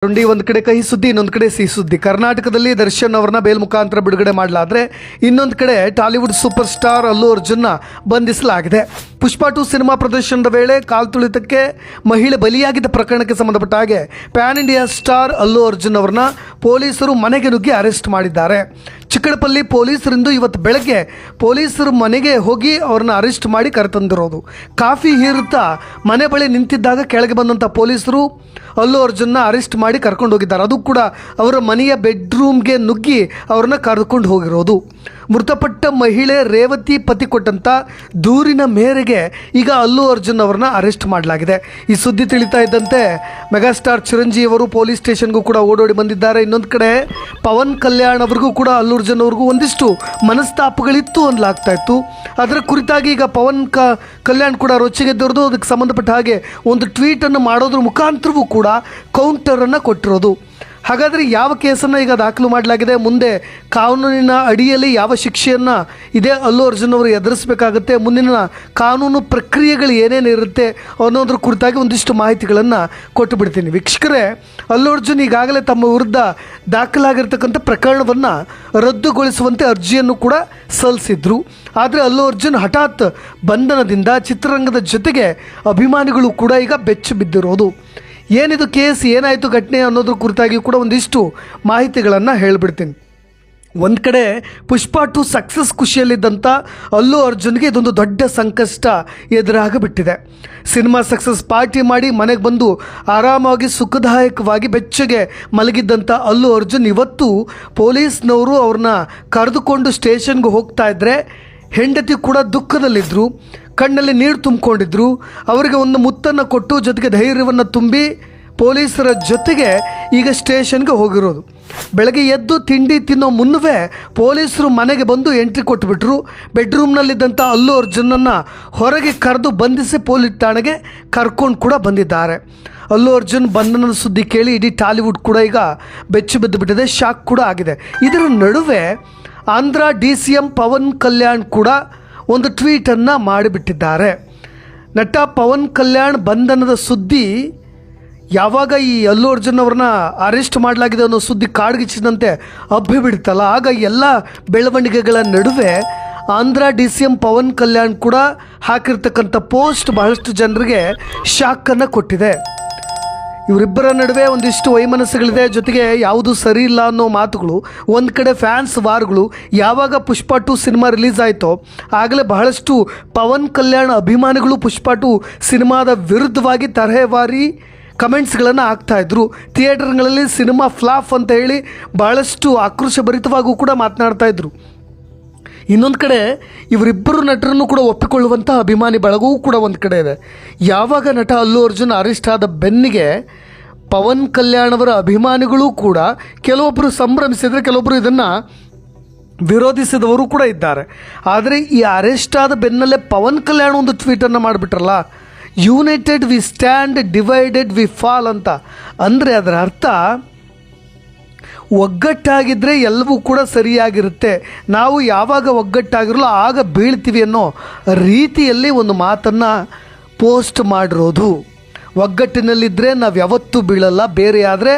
ರುಂಡಿ ಒಂದು ಕಡೆ ಕಹಿ ಸುದ್ದಿ, ಇನ್ನೊಂದು ಕಡೆ ಸಿಹಿ ಸುದ್ದಿ. ಕರ್ನಾಟಕದಲ್ಲಿ ದರ್ಶನ್ ಅವರನ್ನ ಬೇಲ್ ಮುಖಾಂತರ ಬಿಡುಗಡೆ ಮಾಡಲಾದ್ರೆ ಇನ್ನೊಂದು ಕಡೆ ಟಾಲಿವುಡ್ ಸೂಪರ್ ಸ್ಟಾರ್ ಅಲ್ಲು ಅರ್ಜುನ್ನ ಬಂಧಿಸಲಾಗಿದೆ. ಪುಷ್ಪ 2 ಸಿನಿಮಾ ಪ್ರದರ್ಶನದ ವೇಳೆ ಕಾಲ್ತುಳಿತಕ್ಕೆ ಮಹಿಳೆ ಬಲಿಯಾಗಿದ್ದ ಪ್ರಕರಣಕ್ಕೆ ಸಂಬಂಧಪಟ್ಟ ಹಾಗೆ PAN India star Allu Arjun ಅವರನ್ನ ಪೊಲೀಸರು ಮನೆಗೆ ನುಗ್ಗಿ ಅರೆಸ್ಟ್ ಮಾಡಿದ್ದಾರೆ. ಚಿಕ್ಕಡಪಲ್ಲಿ ಪೊಲೀಸರಿಂದ ಇವತ್ತು ಬೆಳಗ್ಗೆ ಪೊಲೀಸರು ಮನೆಗೆ ಹೋಗಿ ಅವ್ರನ್ನ ಅರೆಸ್ಟ್ ಮಾಡಿ ಕರೆತಂದಿರೋದು. ಕಾಫಿ ಹೀರುತ್ತಾ ಮನೆ ಬಳಿ ನಿಂತಿದ್ದಾಗ ಕೆಳಗೆ ಬಂದಂಥ ಪೊಲೀಸರು ಅಲ್ಲು ಅರ್ಜುನ್ನ ಅರೆಸ್ಟ್ ಮಾಡಿ ಕರ್ಕೊಂಡು ಹೋಗಿದ್ದಾರೆ. ಅದು ಕೂಡ ಅವರ ಮನೆಯ ಬೆಡ್ರೂಮ್ಗೆ ನುಗ್ಗಿ ಅವ್ರನ್ನ ಕರ್ಕೊಂಡು ಹೋಗಿರೋದು. ಮೃತಪಟ್ಟ ಮಹಿಳೆ ರೇವತಿ ಪತಿ ಕೊಟ್ಟಂಥ ದೂರಿನ ಮೇರೆಗೆ ಈಗ ಅಲ್ಲು ಅರ್ಜುನ್ ಅವ್ರನ್ನ ಅರೆಸ್ಟ್ ಮಾಡಲಾಗಿದೆ. ಈ ಸುದ್ದಿ ತಿಳಿತಾ ಇದ್ದಂತೆ ಮೆಗಾಸ್ಟಾರ್ ಚಿರಂಜೀವಿ ಅವರು ಪೊಲೀಸ್ ಸ್ಟೇಷನ್ಗೂ ಕೂಡ ಓಡೋಡಿ ಬಂದಿದ್ದಾರೆ. ಇನ್ನೊಂದು ಕಡೆ ಪವನ್ ಕಲ್ಯಾಣ್ ಅವ್ರಿಗೂ ಕೂಡ ಅಲ್ಲು ಅರ್ಜುನ್ ಅವ್ರಿಗೂ ಒಂದಿಷ್ಟು ಮನಸ್ತಾಪಗಳಿತ್ತು ಅನ್ನಲಾಗ್ತಾ ಇತ್ತು. ಅದರ ಕುರಿತಾಗಿ ಈಗ ಪವನ್ ಕಲ್ಯಾಣ್ ಕೂಡ ರೊಚ್ಚಿಗೆದ್ದಿರೋದು. ಅದಕ್ಕೆ ಸಂಬಂಧಪಟ್ಟ ಹಾಗೆ ಒಂದು ಟ್ವೀಟನ್ನು ಮಾಡೋದ್ರ ಮುಖಾಂತರವೂ ಕೂಡ ಕೌಂಟರನ್ನು ಕೊಟ್ಟಿರೋದು. ಹಾಗಾದರೆ ಯಾವ ಕೇಸನ್ನು ಈಗ ದಾಖಲು ಮಾಡಲಾಗಿದೆ, ಮುಂದೆ ಕಾನೂನಿನ ಅಡಿಯಲ್ಲಿ ಯಾವ ಶಿಕ್ಷೆಯನ್ನು ಇದೇ ಅಲ್ಲು ಅರ್ಜುನ್ ಅವರು ಎದುರಿಸಬೇಕಾಗುತ್ತೆ, ಮುಂದಿನ ಕಾನೂನು ಪ್ರಕ್ರಿಯೆಗಳು ಏನೇನು ಇರುತ್ತೆ ಅನ್ನೋದ್ರ ಕುರಿತಾಗಿ ಒಂದಿಷ್ಟು ಮಾಹಿತಿಗಳನ್ನು ಕೊಟ್ಟು ಬಿಡ್ತೀನಿ. ವೀಕ್ಷಕರೇ, ಅಲ್ಲು ಅರ್ಜುನ್ ಈಗಾಗಲೇ ತಮ್ಮ ವಿರುದ್ಧ ದಾಖಲಾಗಿರ್ತಕ್ಕಂಥ ಪ್ರಕರಣವನ್ನು ರದ್ದುಗೊಳಿಸುವಂತೆ ಅರ್ಜಿಯನ್ನು ಕೂಡ ಸಲ್ಲಿಸಿದ್ರು. ಆದರೆ ಅಲ್ಲು ಅರ್ಜುನ್ ಹಠಾತ್ ಬಂಧನದಿಂದ ಚಿತ್ರರಂಗದ ಜೊತೆಗೆ ಅಭಿಮಾನಿಗಳು ಕೂಡ ಈಗ ಬೆಚ್ಚು ಬಿದ್ದಿರೋದು. ಏನಿದು ಕೇಸ್, ಏನಾಯಿತು ಘಟನೆ ಅನ್ನೋದ್ರ ಕುರಿತಾಗಿ ಕೂಡ ಒಂದಿಷ್ಟು ಮಾಹಿತಿಗಳನ್ನು ಹೇಳಿಬಿಡ್ತೀನಿ. ಒಂದು ಕಡೆ ಪುಷ್ಪ 2 ಸಕ್ಸಸ್ ಖುಷಿಯಲ್ಲಿದ್ದಂಥ ಅಲ್ಲು ಅರ್ಜುನ್ಗೆ ಇದೊಂದು ದೊಡ್ಡ ಸಂಕಷ್ಟ ಎದುರಾಗಿಬಿಟ್ಟಿದೆ. ಸಿನಿಮಾ ಸಕ್ಸಸ್ ಪಾರ್ಟಿ ಮಾಡಿ ಮನೆಗೆ ಬಂದು ಆರಾಮಾಗಿ ಸುಖದಾಯಕವಾಗಿ ಬೆಚ್ಚಗೆ ಮಲಗಿದ್ದಂಥ ಅಲ್ಲು ಅರ್ಜುನ್ ಇವತ್ತು ಪೊಲೀಸ್ನವರು ಅವ್ರನ್ನ ಕರೆದುಕೊಂಡು ಸ್ಟೇಷನ್ಗೆ ಹೋಗ್ತಾ ಇದ್ದರೆ ಹೆಂಡತಿ ಕೂಡ ದುಃಖದಲ್ಲಿದ್ದರು, ಕಣ್ಣಲ್ಲಿ ನೀರು ತುಂಬಿಕೊಂಡಿದ್ರು. ಅವರಿಗೆ ಒಂದು ಮುತ್ತನ್ನು ಕೊಟ್ಟು ಜೊತೆಗೆ ಧೈರ್ಯವನ್ನು ತುಂಬಿ ಪೊಲೀಸರ ಜೊತೆಗೆ ಈಗ ಸ್ಟೇಷನ್ಗೆ ಹೋಗಿರೋದು. ಬೆಳಗ್ಗೆ ಎದ್ದು ತಿಂಡಿ ತಿನ್ನೋ ಮುನ್ನವೇ ಪೊಲೀಸರು ಮನೆಗೆ ಬಂದು ಎಂಟ್ರಿ ಕೊಟ್ಟುಬಿಟ್ರು. ಬೆಡ್ರೂಮ್ನಲ್ಲಿದ್ದಂಥ ಅಲ್ಲು ಅರ್ಜುನನ್ನು ಹೊರಗೆ ಕರೆದು ಬಂಧಿಸಿ ಪೊಲೀಸ್ ಠಾಣೆಗೆ ಕರ್ಕೊಂಡು ಕೂಡ ಬಂದಿದ್ದಾರೆ. ಅಲ್ಲು ಅರ್ಜುನ್ ಬಂಧನದ ಸುದ್ದಿ ಕೇಳಿ ಇಡೀ ಟಾಲಿವುಡ್ ಕೂಡ ಈಗ ಬೆಚ್ಚು ಬಿದ್ದು ಬಿಟ್ಟಿದೆ, ಶಾಕ್ ಕೂಡ ಆಗಿದೆ. ಇದರ ನಡುವೆ ಆಂಧ್ರ DCM ಪವನ್ ಕಲ್ಯಾಣ್ ಕೂಡ ಒಂದು ಟ್ವೀಟನ್ನು ಮಾಡಿಬಿಟ್ಟಿದ್ದಾರೆ. ನಟ ಪವನ್ ಕಲ್ಯಾಣ್ ಬಂಧನದ ಸುದ್ದಿ ಯಾವಾಗ ಈ ಅಲ್ಲು ಅರ್ಜುನ್ ಅವ್ರನ್ನ ಅರೆಸ್ಟ್ ಮಾಡಲಾಗಿದೆ ಅನ್ನೋ ಸುದ್ದಿ ಕಾಡ್ಗಿಚ್ಚಿದಂತೆ ಹಬ್ಬಿಬಿಡ್ತಲ್ಲ, ಆಗ ಎಲ್ಲ ಬೆಳವಣಿಗೆಗಳ ನಡುವೆ ಆಂಧ್ರ DCM ಪವನ್ ಕಲ್ಯಾಣ್ ಕೂಡ ಹಾಕಿರ್ತಕ್ಕಂಥ ಪೋಸ್ಟ್ ಬಹಳಷ್ಟು ಜನರಿಗೆ ಶಾಕನ್ನು ಕೊಟ್ಟಿದೆ. ಇವರಿಬ್ಬರ ನಡುವೆ ಒಂದಿಷ್ಟು ವೈಮನಸ್ಸುಗಳಿದೆ, ಜೊತೆಗೆ ಯಾವುದು ಸರಿ ಇಲ್ಲ ಅನ್ನೋ ಮಾತುಗಳು. ಒಂದು ಕಡೆ ಫ್ಯಾನ್ಸ್ ವಾರ್ಗಳು. ಯಾವಾಗ ಪುಷ್ಪ 2 ಸಿನಿಮಾ ರಿಲೀಸ್ ಆಯಿತೋ ಆಗಲೇ ಬಹಳಷ್ಟು ಪವನ್ ಕಲ್ಯಾಣ್ ಅಭಿಮಾನಿಗಳು ಪುಷ್ಪ 2 ಸಿನಿಮಾದ ವಿರುದ್ಧವಾಗಿ ತರಹೇವಾರಿ ಕಮೆಂಟ್ಸ್ಗಳನ್ನು ಹಾಕ್ತಾಯಿದ್ರು. ಥಿಯೇಟರ್ಗಳಲ್ಲಿ ಸಿನಿಮಾ ಫ್ಲಾಪ್ ಅಂತ ಹೇಳಿ ಭಾಳಷ್ಟು ಆಕ್ರೋಶಭರಿತವಾಗೂ ಕೂಡ ಮಾತನಾಡ್ತಾಯಿದ್ರು. ಇನ್ನೊಂದು ಕಡೆ ಇವರಿಬ್ಬರು ನಟರನ್ನು ಕೂಡ ಒಪ್ಪಿಕೊಳ್ಳುವಂಥ ಅಭಿಮಾನಿ ಬಳಗವೂ ಕೂಡ ಒಂದು ಕಡೆ ಇದೆ. ಯಾವಾಗ ನಟ ಅಲ್ಲು ಅರ್ಜುನ್ ಅರೆಸ್ಟ್ ಆದ ಬೆನ್ನಿಗೆ ಪವನ್ ಕಲ್ಯಾಣ್ ಅವರ ಅಭಿಮಾನಿಗಳು ಕೂಡ ಕೆಲವೊಬ್ಬರು ಸಂಭ್ರಮಿಸಿದರೆ, ಕೆಲವೊಬ್ಬರು ಇದನ್ನು ವಿರೋಧಿಸಿದವರು ಕೂಡ ಇದ್ದಾರೆ. ಆದರೆ ಈ ಅರೆಸ್ಟ್ ಆದ ಬೆನ್ನಲ್ಲೇ ಪವನ್ ಕಲ್ಯಾಣ್ ಒಂದು ಟ್ವೀಟನ್ನು ಮಾಡಿಬಿಟ್ರಲ್ಲ, united we stand, divided we fall ಅಂತ. ಅಂದರೆ ಅದರ ಅರ್ಥ ಒಗ್ಗಟ್ಟಾಗಿದ್ದರೆ ಎಲ್ಲವೂ ಕೂಡ ಸರಿಯಾಗಿರುತ್ತೆ, ನಾವು ಯಾವಾಗ ಒಗ್ಗಟ್ಟಾಗಿರಲ್ಲ ಆಗ ಬೀಳ್ತೀವಿ ಅನ್ನೋ ರೀತಿಯಲ್ಲಿ ಒಂದು ಮಾತನ್ನು ಪೋಸ್ಟ್ ಮಾಡಿರೋದು. ಒಗ್ಗಟ್ಟಿನಲ್ಲಿದ್ದರೆ ನಾವು ಯಾವತ್ತೂ ಬೀಳಲ್ಲ, ಬೇರೆ ಆದರೆ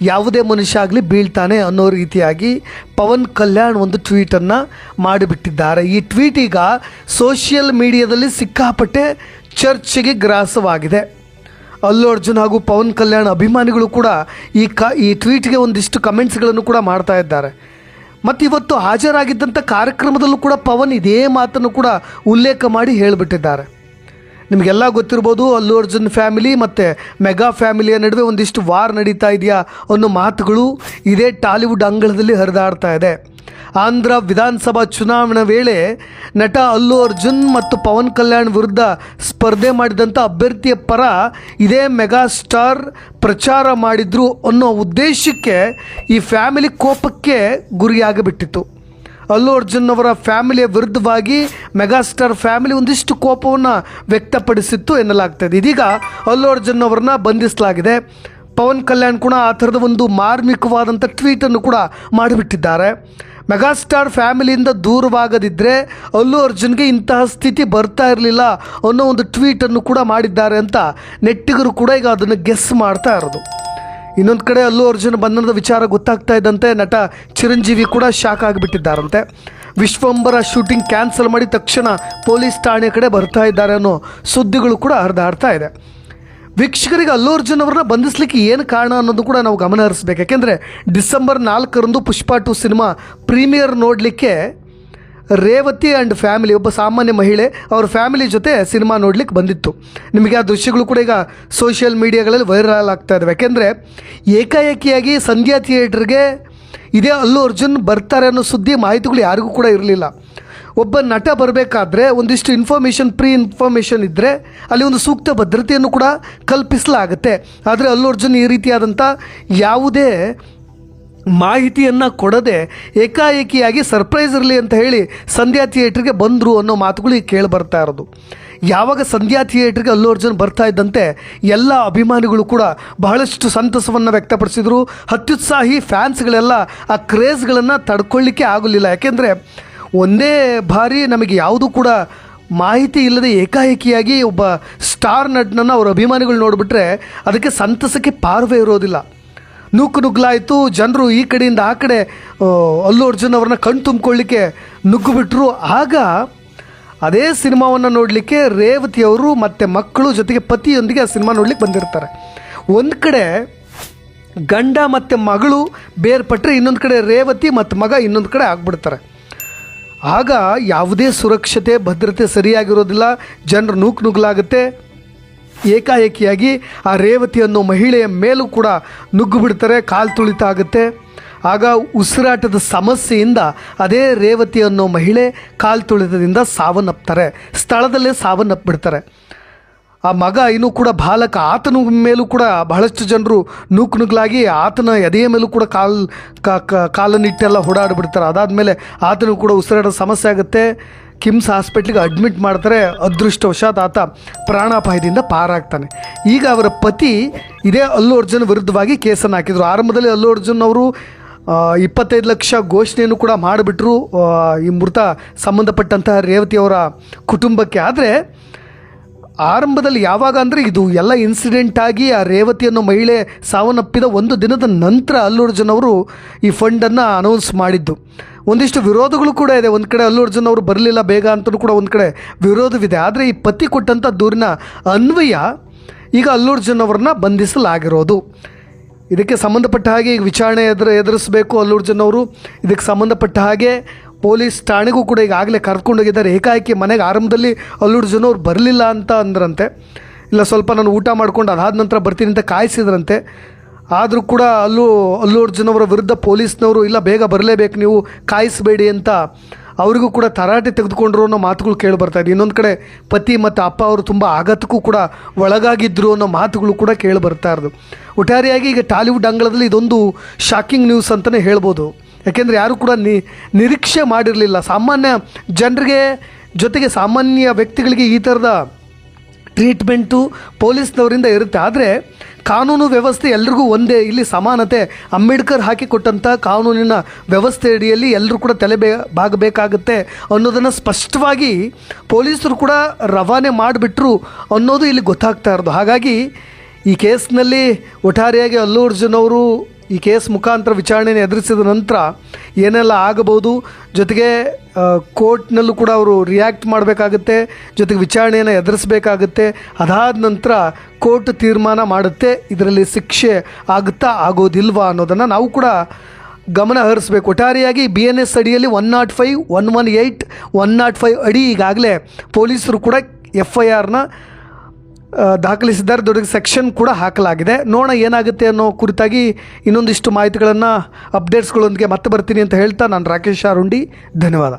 ಯಾವುದೇ ಮನುಷ್ಯ ಆಗಲಿ ಬೀಳ್ತಾನೆ ಅನ್ನೋ ರೀತಿಯಾಗಿ ಪವನ್ ಕಲ್ಯಾಣ್ ಒಂದು ಟ್ವೀಟನ್ನು ಮಾಡಿಬಿಟ್ಟಿದ್ದಾರೆ. ಈ ಟ್ವೀಟ್ ಈಗ ಸೋಷಿಯಲ್ ಮೀಡಿಯಾದಲ್ಲಿ ಸಿಕ್ಕಾಪಟ್ಟೆ ಚರ್ಚೆಗೆ ಗ್ರಾಸವಾಗಿದೆ. ಅಲ್ಲು ಅರ್ಜುನ್ ಹಾಗೂ ಪವನ್ ಕಲ್ಯಾಣ್ ಅಭಿಮಾನಿಗಳು ಕೂಡ ಈ ಟ್ವೀಟ್ಗೆ ಒಂದಿಷ್ಟು ಕಮೆಂಟ್ಸ್ಗಳನ್ನು ಕೂಡ ಮಾಡ್ತಾ ಇದ್ದಾರೆ. ಮತ್ತು ಇವತ್ತು ಹಾಜರಾಗಿದ್ದಂಥ ಕಾರ್ಯಕ್ರಮದಲ್ಲೂ ಕೂಡ ಪವನ್ ಇದೇ ಮಾತನ್ನು ಕೂಡ ಉಲ್ಲೇಖ ಮಾಡಿ ಹೇಳಿಬಿಟ್ಟಿದ್ದಾರೆ. ನಿಮಗೆಲ್ಲ ಗೊತ್ತಿರ್ಬೋದು, ಅಲ್ಲು ಅರ್ಜುನ್ ಫ್ಯಾಮಿಲಿ ಮತ್ತು ಮೆಗಾ ಫ್ಯಾಮಿಲಿಯ ನಡುವೆ ಒಂದಿಷ್ಟು ವಾರ್ ನಡೀತಾ ಇದೆಯಾ ಅನ್ನೋ ಮಾತುಗಳು ಇದೇ ಟಾಲಿವುಡ್ ಅಂಗಳದಲ್ಲಿ ಹರಿದಾಡ್ತಾ ಇದೆ. ಆಂಧ್ರ ವಿಧಾನಸಭಾ ಚುನಾವಣೆ ವೇಳೆ ನಟ ಅಲ್ಲು ಅರ್ಜುನ್ ಮತ್ತು ಪವನ್ ಕಲ್ಯಾಣ್ ವಿರುದ್ಧ ಸ್ಪರ್ಧೆ ಮಾಡಿದಂಥ ಅಭ್ಯರ್ಥಿಯ ಪರ ಇದೇ ಮೆಗಾ ಸ್ಟಾರ್ ಪ್ರಚಾರ ಮಾಡಿದ್ರು ಅನ್ನೋ ಉದ್ದೇಶಕ್ಕೆ ಈ ಫ್ಯಾಮಿಲಿ ಕೋಪಕ್ಕೆ ಗುರಿಯಾಗಿಬಿಟ್ಟಿತ್ತು. ಅಲ್ಲು ಅರ್ಜುನ್ ಅವರ ಫ್ಯಾಮಿಲಿಯ ವಿರುದ್ಧವಾಗಿ ಮೆಗಾಸ್ಟಾರ್ ಫ್ಯಾಮಿಲಿ ಒಂದಿಷ್ಟು ಕೋಪವನ್ನು ವ್ಯಕ್ತಪಡಿಸಿತ್ತು ಎನ್ನಲಾಗ್ತದೆ. ಇದೀಗ ಅಲ್ಲು ಅರ್ಜುನ್ ಅವರನ್ನ ಬಂಧಿಸಲಾಗಿದೆ. ಪವನ್ ಕಲ್ಯಾಣ್ ಕೂಡ ಆ ಥರದ ಒಂದು ಮಾರ್ಮಿಕವಾದಂಥ ಟ್ವೀಟನ್ನು ಕೂಡ ಮಾಡಿಬಿಟ್ಟಿದ್ದಾರೆ. ಮೆಗಾಸ್ಟಾರ್ ಫ್ಯಾಮಿಲಿಯಿಂದ ದೂರವಾಗದಿದ್ದರೆ ಅಲ್ಲು ಅರ್ಜುನ್ಗೆ ಇಂತಹ ಸ್ಥಿತಿ ಬರ್ತಾ ಇರಲಿಲ್ಲ ಅನ್ನೋ ಒಂದು ಟ್ವೀಟನ್ನು ಕೂಡ ಮಾಡಿದ್ದಾರೆ ಅಂತ ನೆಟ್ಟಿಗರು ಕೂಡ ಈಗ ಅದನ್ನು ಗೆಸ್ ಮಾಡ್ತಾ ಇರೋದು. ಇನ್ನೊಂದು ಕಡೆ ಅಲ್ಲು ಅರ್ಜುನ್ ಬಂಧನದ ವಿಚಾರ ಗೊತ್ತಾಗ್ತಾ ಇದ್ದಂತೆ ನಟ ಚಿರಂಜೀವಿ ಕೂಡ ಶಾಕ್ ಆಗಿಬಿಟ್ಟಿದ್ದಾರಂತೆ. ವಿಶ್ವಂಬರ ಶೂಟಿಂಗ್ ಕ್ಯಾನ್ಸಲ್ ಮಾಡಿ ತಕ್ಷಣ ಪೊಲೀಸ್ ಠಾಣೆ ಕಡೆ ಬರ್ತಾ ಇದ್ದಾರೆ ಅನ್ನೋ ಸುದ್ದಿಗಳು ಕೂಡ ಹರಿದಾಡ್ತಾ ಇದೆ. ವೀಕ್ಷಕರಿಗೆ ಅಲ್ಲು ಅರ್ಜುನ್ ಅವ್ರನ್ನ ಬಂಧಿಸಲಿಕ್ಕೆ ಏನು ಕಾರಣ ಅನ್ನೋದು ಕೂಡ ನಾವು ಗಮನ ಹರಿಸ್ಬೇಕು. ಯಾಕೆಂದರೆ ಡಿಸೆಂಬರ್ 4ರಂದು ಪುಷ್ಪ 2 ಸಿನಿಮಾ ಪ್ರೀಮಿಯರ್ ನೋಡಲಿಕ್ಕೆ ರೇವತಿ ಆ್ಯಂಡ್ ಫ್ಯಾಮಿಲಿ, ಒಬ್ಬ ಸಾಮಾನ್ಯ ಮಹಿಳೆ ಅವ್ರ ಫ್ಯಾಮಿಲಿ ಜೊತೆ ಸಿನಿಮಾ ನೋಡ್ಲಿಕ್ಕೆ ಬಂದಿತ್ತು. ನಿಮಗೆ ಆ ದೃಶ್ಯಗಳು ಕೂಡ ಈಗ ಸೋಷಿಯಲ್ ಮೀಡಿಯಾಗಳಲ್ಲಿ ವೈರಲ್ ಆಗ್ತಾ ಇದ್ದಾವೆ. ಯಾಕೆಂದರೆ ಏಕಾಏಕಿಯಾಗಿ ಸಂಧ್ಯಾ ಥಿಯೇಟ್ರಿಗೆ ಇದೇ ಅಲ್ಲು ಅರ್ಜುನ್ ಬರ್ತಾರೆ ಅನ್ನೋ ಸುದ್ದಿ ಮಾಹಿತಿಗಳು ಯಾರಿಗೂ ಕೂಡ ಇರಲಿಲ್ಲ. ಒಬ್ಬ ನಟ ಬರಬೇಕಾದ್ರೆ ಒಂದಿಷ್ಟು ಪ್ರೀ ಇನ್ಫಾರ್ಮೇಷನ್ ಇದ್ದರೆ ಅಲ್ಲಿ ಒಂದು ಸೂಕ್ತ ಭದ್ರತೆಯನ್ನು ಕೂಡ ಕಲ್ಪಿಸಲಾಗುತ್ತೆ. ಆದರೆ ಅಲ್ಲು ಅರ್ಜುನ್ ಈ ರೀತಿಯಾದಂಥ ಯಾವುದೇ ಮಾಹಿತಿಯನ್ನು ಕೊಡದೆ ಏಕಾಏಕಿಯಾಗಿ ಸರ್ಪ್ರೈಸ್ ಇರಲಿ ಅಂತ ಹೇಳಿ ಸಂಧ್ಯಾ ಥಿಯೇಟ್ರಿಗೆ ಬಂದರು ಅನ್ನೋ ಮಾತುಗಳು ಈಗ ಕೇಳಿ ಬರ್ತಾ ಇರೋದು. ಯಾವಾಗ ಸಂಧ್ಯಾ ಥಿಯೇಟ್ರಿಗೆ ಅಲ್ಲು ಅರ್ಜುನ್ ಬರ್ತಾ ಇದ್ದಂತೆ ಎಲ್ಲ ಅಭಿಮಾನಿಗಳು ಕೂಡ ಬಹಳಷ್ಟು ಸಂತಸವನ್ನು ವ್ಯಕ್ತಪಡಿಸಿದರು. ಅತ್ಯುತ್ಸಾಹಿ ಫ್ಯಾನ್ಸ್ಗಳೆಲ್ಲ ಆ ಕ್ರೇಜ್ಗಳನ್ನು ತಡ್ಕೊಳ್ಳಿಕ್ಕೆ ಆಗಲಿಲ್ಲ. ಯಾಕೆಂದರೆ ಒಂದೇ ಬಾರಿ ನಮಗೆ ಯಾವುದೂ ಕೂಡ ಮಾಹಿತಿ ಇಲ್ಲದೆ ಏಕಾಏಕಿಯಾಗಿ ಒಬ್ಬ ಸ್ಟಾರ್ ನಟನನ್ನು ಅವ್ರ ಅಭಿಮಾನಿಗಳು ನೋಡಿಬಿಟ್ರೆ ಅದಕ್ಕೆ ಸಂತಸಕ್ಕೆ ಪಾರ್ವೇ ಇರೋದಿಲ್ಲ. ನುಗ್ಗಲಾಯಿತು. ಜನರು ಈ ಕಡೆಯಿಂದ ಆ ಕಡೆ ಅಲ್ಲು ಅರ್ಜುನ್ ಅವ್ರನ್ನ ಕಣ್ ತುಂಬಿಕೊಳ್ಳಿಕ್ಕೆ ನುಗ್ಗುಬಿಟ್ರು. ಆಗ ಅದೇ ಸಿನಿಮಾವನ್ನು ನೋಡಲಿಕ್ಕೆ ರೇವತಿಯವರು ಮತ್ತು ಮಕ್ಕಳು ಜೊತೆಗೆ ಪತಿಯೊಂದಿಗೆ ಆ ಸಿನಿಮಾ ನೋಡ್ಲಿಕ್ಕೆ ಬಂದಿರ್ತಾರೆ. ಒಂದು ಕಡೆ ಗಂಡ ಮತ್ತು ಮಗಳು ಬೇರ್ಪಟ್ಟರೆ ಇನ್ನೊಂದು ಕಡೆ ರೇವತಿ ಮತ್ತು ಮಗ ಇನ್ನೊಂದು ಕಡೆ ಆಗ್ಬಿಡ್ತಾರೆ. ಆಗ ಯಾವುದೇ ಸುರಕ್ಷತೆ ಭದ್ರತೆ ಸರಿಯಾಗಿರೋದಿಲ್ಲ. ಜನರು ನುಗ್ಗಲಾಗುತ್ತೆ. ಏಕಾಏಕಿಯಾಗಿ ಆ ರೇವತಿ ಅನ್ನೋ ಮಹಿಳೆಯ ಮೇಲೂ ಕೂಡ ನುಗ್ಗು ಬಿಡ್ತಾರೆ. ಕಾಲು ತುಳಿತ ಆಗುತ್ತೆ. ಆಗ ಉಸಿರಾಟದ ಸಮಸ್ಯೆಯಿಂದ ಅದೇ ರೇವತಿ ಅನ್ನೋ ಮಹಿಳೆ ಕಾಲು ತುಳಿತದಿಂದ ಸಾವನ್ನಪ್ತಾರೆ. ಸ್ಥಳದಲ್ಲೇ ಸಾವನ್ನಪ್ಪಿಬಿಡ್ತಾರೆ. ಆ ಮಗ ಇನ್ನೂ ಕೂಡ ಬಾಲಕ, ಆತನ ಮೇಲೂ ಕೂಡ ಬಹಳಷ್ಟು ಜನರು ನುಗ್ಗಲಾಗಿ ಆತನ ಎದೆಯ ಮೇಲೂ ಕೂಡ ಕಾಲನ್ನಿಟ್ಟೆಲ್ಲ ಓಡಾಡಿಬಿಡ್ತಾರೆ. ಅದಾದಮೇಲೆ ಆತನೂ ಕೂಡ ಉಸಿರಾಟದ ಸಮಸ್ಯೆ ಆಗುತ್ತೆ. ಕಿಮ್ಸ್ ಹಾಸ್ಪಿಟ್ಲಿಗೆ ಅಡ್ಮಿಟ್ ಮಾಡ್ತಾರೆ. ಅದೃಷ್ಟವಶಾತ್ ಆತ ಪ್ರಾಣಾಪಾಯದಿಂದ ಪಾರಾಗ್ತಾನೆ. ಈಗ ಅವರ ಪತಿ ಇದೇ ಅಲ್ಲು ಅರ್ಜುನ್ ವಿರುದ್ಧವಾಗಿ ಕೇಸನ್ನು ಹಾಕಿದರು. ಆರಂಭದಲ್ಲಿ ಅಲ್ಲು ಅರ್ಜುನ್ ಅವರು 25 ಲಕ್ಷ ಘೋಷಣೆಯನ್ನು ಕೂಡ ಮಾಡಿಬಿಟ್ರು ಈ ಮೃತ ಸಂಬಂಧಪಟ್ಟಂತಹ ರೇವತಿಯವರ ಕುಟುಂಬಕ್ಕೆ. ಆದರೆ ಆರಂಭದಲ್ಲಿ ಯಾವಾಗ ಅಂದರೆ ಇದು ಎಲ್ಲ ಇನ್ಸಿಡೆಂಟ್ ಆಗಿ ಆ ರೇವತಿ ಅನ್ನೋ ಮಹಿಳೆ ಸಾವನ್ನಪ್ಪಿದ ಒಂದು ದಿನದ ನಂತರ ಅಲ್ಲು ಅರ್ಜುನ್ ಅವರು ಈ ಫಂಡನ್ನು ಅನೌನ್ಸ್ ಮಾಡಿದ್ದು. ಒಂದಿಷ್ಟು ವಿರೋಧಗಳು ಕೂಡ ಇದೆ. ಒಂದು ಕಡೆ ಅಲ್ಲು ಅರ್ಜುನ್ ಅವರು ಬರಲಿಲ್ಲ ಬೇಗ ಅಂತಲೂ ಕೂಡ ಒಂದು ಕಡೆ ವಿರೋಧವಿದೆ. ಆದರೆ ಈ ಪತಿ ಕೊಟ್ಟಂಥ ದೂರಿನ ಅನ್ವಯ ಈಗ ಅಲ್ಲು ಅರ್ಜುನ್ ಅವರನ್ನ ಬಂಧಿಸಲಾಗಿರೋದು. ಇದಕ್ಕೆ ಸಂಬಂಧಪಟ್ಟ ಹಾಗೆ ಈಗ ವಿಚಾರಣೆ ಎದುರಿಸಬೇಕು ಅಲ್ಲು ಅರ್ಜುನ್ ಅವರು. ಇದಕ್ಕೆ ಸಂಬಂಧಪಟ್ಟ ಹಾಗೆ ಪೊಲೀಸ್ ಠಾಣೆಗೂ ಕೂಡ ಈಗಾಗಲೇ ಕರ್ಕೊಂಡೋಗಿದ್ದಾರೆ. ಏಕಾಏಕಿ ಮನೆಗೆ ಆರಂಭದಲ್ಲಿ ಅಲ್ಲು ಅರ್ಜುನ್ ಅವ್ರು ಬರಲಿಲ್ಲ ಅಂತ ಅಂದ್ರಂತೆ. ಇಲ್ಲ ಸ್ವಲ್ಪ ನಾನು ಊಟ ಮಾಡ್ಕೊಂಡು ಅದಾದ ನಂತರ ಬರ್ತೀನಿ ಅಂತ ಕಾಯಿಸಿದ್ರಂತೆ. ಆದರೂ ಕೂಡ ಅಲ್ಲು ಅರ್ಜುನ್ ಅವರ ವಿರುದ್ಧ ಪೊಲೀಸ್ನವರು ಇಲ್ಲ ಬೇಗ ಬರಲೇಬೇಕು ನೀವು ಕಾಯಿಸಬೇಡಿ ಅಂತ ಅವರಿಗೂ ಕೂಡ ತರಾಟೆ ತೆಗೆದುಕೊಂಡ್ರು ಅನ್ನೋ ಮಾತುಗಳು ಕೇಳಿ ಬರ್ತಾ ಇದೆ. ಇನ್ನೊಂದು ಕಡೆ ಪತಿ ಮತ್ತು ಅಪ್ಪ ಅವರು ತುಂಬ ಆಘಾತಕ್ಕೂ ಕೂಡ ಒಳಗಾಗಿದ್ದರು ಅನ್ನೋ ಮಾತುಗಳು ಕೂಡ ಕೇಳಿ ಬರ್ತಾ ಇರೋದು. ಒಟ್ಟಾರೆಯಾಗಿ ಈಗ ಟಾಲಿವುಡ್ ಅಂಗಳದಲ್ಲಿ ಇದೊಂದು ಶಾಕಿಂಗ್ ನ್ಯೂಸ್ ಅಂತಲೇ ಹೇಳ್ಬೋದು. ಯಾಕೆಂದರೆ ಯಾರು ಕೂಡ ನಿರೀಕ್ಷೆ ಮಾಡಿರಲಿಲ್ಲ. ಸಾಮಾನ್ಯ ಜನರಿಗೆ ಜೊತೆಗೆ ಸಾಮಾನ್ಯ ವ್ಯಕ್ತಿಗಳಿಗೆ ಈ ಥರದ ಟ್ರೀಟ್ಮೆಂಟು ಪೊಲೀಸ್ನವರಿಂದ ಇರುತ್ತೆ. ಆದರೆ ಕಾನೂನು ವ್ಯವಸ್ಥೆ ಎಲ್ರಿಗೂ ಒಂದೇ, ಇಲ್ಲಿ ಸಮಾನತೆ, ಅಂಬೇಡ್ಕರ್ ಹಾಕಿಕೊಟ್ಟಂಥ ಕಾನೂನಿನ ವ್ಯವಸ್ಥೆ ಅಡಿಯಲ್ಲಿ ಎಲ್ಲರೂ ಕೂಡ ಬಾಗಬೇಕಾಗುತ್ತೆ ಅನ್ನೋದನ್ನು ಸ್ಪಷ್ಟವಾಗಿ ಪೊಲೀಸರು ಕೂಡ ರವಾನೆ ಮಾಡಿಬಿಟ್ರು ಅನ್ನೋದು ಇಲ್ಲಿ ಗೊತ್ತಾಗ್ತಾ ಇರೋದು. ಹಾಗಾಗಿ ಈ ಕೇಸ್ನಲ್ಲಿ ಒಟ್ಟಾರೆಯಾಗಿ ಅಲ್ಲು ಅರ್ಜುನ್ ಅವರು ಈ ಕೇಸ್ ಮುಖಾಂತರ ವಿಚಾರಣೆಯನ್ನು ಎದುರಿಸಿದ ನಂತರ ಏನೆಲ್ಲ ಆಗಬಹುದು, ಜೊತೆಗೆ ಕೋರ್ಟ್ನಲ್ಲೂ ಕೂಡ ಅವರು ರಿಯಾಕ್ಟ್ ಮಾಡಬೇಕಾಗುತ್ತೆ, ಜೊತೆಗೆ ವಿಚಾರಣೆಯನ್ನು ಎದುರಿಸಬೇಕಾಗುತ್ತೆ. ಅದಾದ ನಂತರ ಕೋರ್ಟ್ ತೀರ್ಮಾನ ಮಾಡುತ್ತೆ ಇದರಲ್ಲಿ ಶಿಕ್ಷೆ ಆಗುತ್ತಾ ಆಗೋದಿಲ್ವಾ ಅನ್ನೋದನ್ನು ನಾವು ಕೂಡ ಗಮನ ಹರಿಸಬೇಕು. ಒಟ್ಟಾರೆಯಾಗಿ BNS ಅಡಿಯಲ್ಲಿ 105, 118, 105 ಅಡಿ ಈಗಾಗಲೇ ಪೊಲೀಸರು ಕೂಡ FIRನ ದಾಖಲಿಸಿದ್ದಾರೆ. ದೊಡ್ಡ ಸೆಕ್ಷನ್ ಕೂಡ ಹಾಕಲಾಗಿದೆ. ನೋಡೋಣ ಏನಾಗುತ್ತೆ ಅನ್ನೋ ಕುರಿತಾಗಿ ಇನ್ನೊಂದಿಷ್ಟು ಮಾಹಿತಿಗಳನ್ನು ಅಪ್ಡೇಟ್ಸ್ಗಳೊಂದಿಗೆ ಮತ್ತೆ ಬರ್ತೀನಿ ಅಂತ ಹೇಳ್ತಾ ನಾನು ರಾಕೇಶ್ ಆರುಂಡಿ. ಧನ್ಯವಾದ.